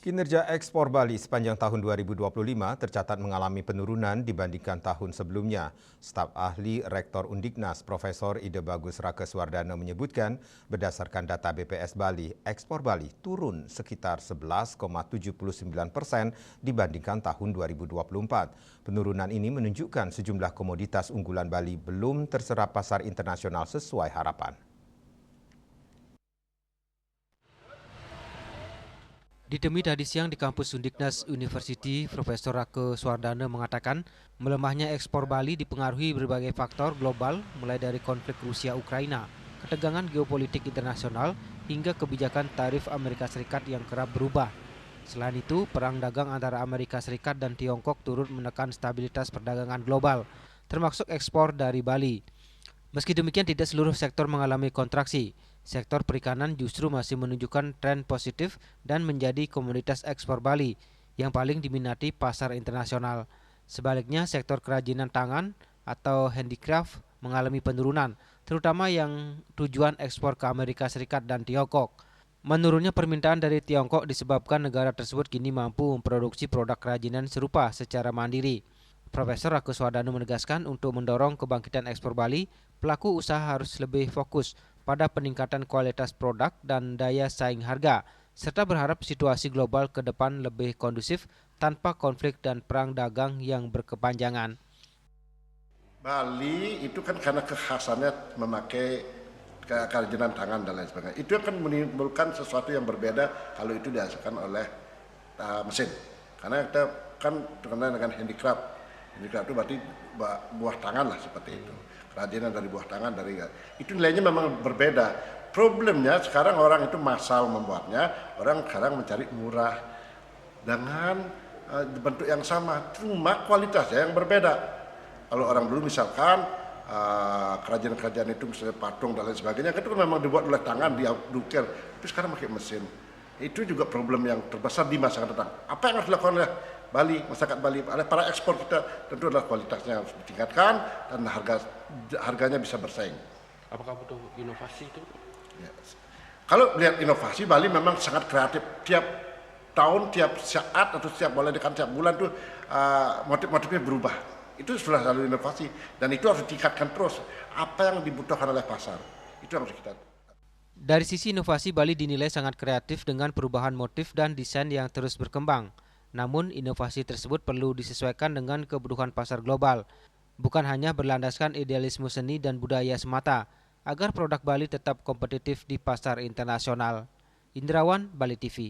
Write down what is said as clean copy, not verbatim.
Kinerja ekspor Bali sepanjang tahun 2025 tercatat mengalami penurunan dibandingkan tahun sebelumnya. Staf ahli Rektor Undiknas Profesor Ide Bagus Rakeswardana menyebutkan berdasarkan data BPS Bali, ekspor Bali turun sekitar 11,79% dibandingkan tahun 2024. Penurunan ini menunjukkan sejumlah komoditas unggulan Bali belum terserap pasar internasional sesuai harapan. Ditemui tadi siang di kampus Undiknas University, Profesor Rakeswardana mengatakan melemahnya ekspor Bali dipengaruhi berbagai faktor global mulai dari konflik Rusia-Ukraina, ketegangan geopolitik internasional, hingga kebijakan tarif Amerika Serikat yang kerap berubah. Selain itu, perang dagang antara Amerika Serikat dan Tiongkok turut menekan stabilitas perdagangan global, termasuk ekspor dari Bali. Meski demikian, tidak seluruh sektor mengalami kontraksi. Sektor perikanan justru masih menunjukkan tren positif dan menjadi komoditas ekspor Bali yang paling diminati pasar internasional. Sebaliknya, sektor kerajinan tangan atau handicraft mengalami penurunan, terutama yang tujuan ekspor ke Amerika Serikat dan Tiongkok. Menurunnya permintaan dari Tiongkok disebabkan negara tersebut kini mampu memproduksi produk kerajinan serupa secara mandiri. Profesor Rakeswardana menegaskan untuk mendorong kebangkitan ekspor Bali, pelaku usaha harus lebih fokus pada peningkatan kualitas produk dan daya saing harga, serta berharap situasi global ke depan lebih kondusif tanpa konflik dan perang dagang yang berkepanjangan. Bali itu kan karena kekhasannya memakai kerajinan tangan dan lain sebagainya. Itu akan menimbulkan sesuatu yang berbeda kalau itu dihasilkan oleh mesin. Karena kita kan terkenal dengan handicraft. Handicraft itu berarti buah tangan lah seperti itu. Kerajinan dari buah tangan itu nilainya memang berbeda. Problemnya sekarang orang itu massal membuatnya, orang sekarang mencari murah dengan bentuk yang sama, cuma kualitasnya yang berbeda. Kalau orang dulu misalkan kerajaan-kerajaan itu misalnya patung dan lain sebagainya, itu kan memang dibuat oleh tangan, diukir, tapi sekarang pakai mesin. Itu juga problem yang terbesar di masa datang. Apa yang harus dilakukan oleh Bali, masyarakat Bali, oleh para ekspor kita, tentu adalah kualitasnya harus ditingkatkan dan harganya bisa bersaing. Apakah butuh inovasi itu? Ya. Kalau lihat inovasi, Bali memang sangat kreatif. Tiap tahun, tiap saat atau boleh dikatakan tiap bulan tuh motif-motifnya berubah. Itu sudah selalu inovasi dan itu harus ditingkatkan terus. Apa yang dibutuhkan oleh pasar itu harus kita. Dari sisi inovasi, Bali dinilai sangat kreatif dengan perubahan motif dan desain yang terus berkembang. Namun, inovasi tersebut perlu disesuaikan dengan kebutuhan pasar global, bukan hanya berlandaskan idealisme seni dan budaya semata, agar produk Bali tetap kompetitif di pasar internasional. Indrawan, Bali TV.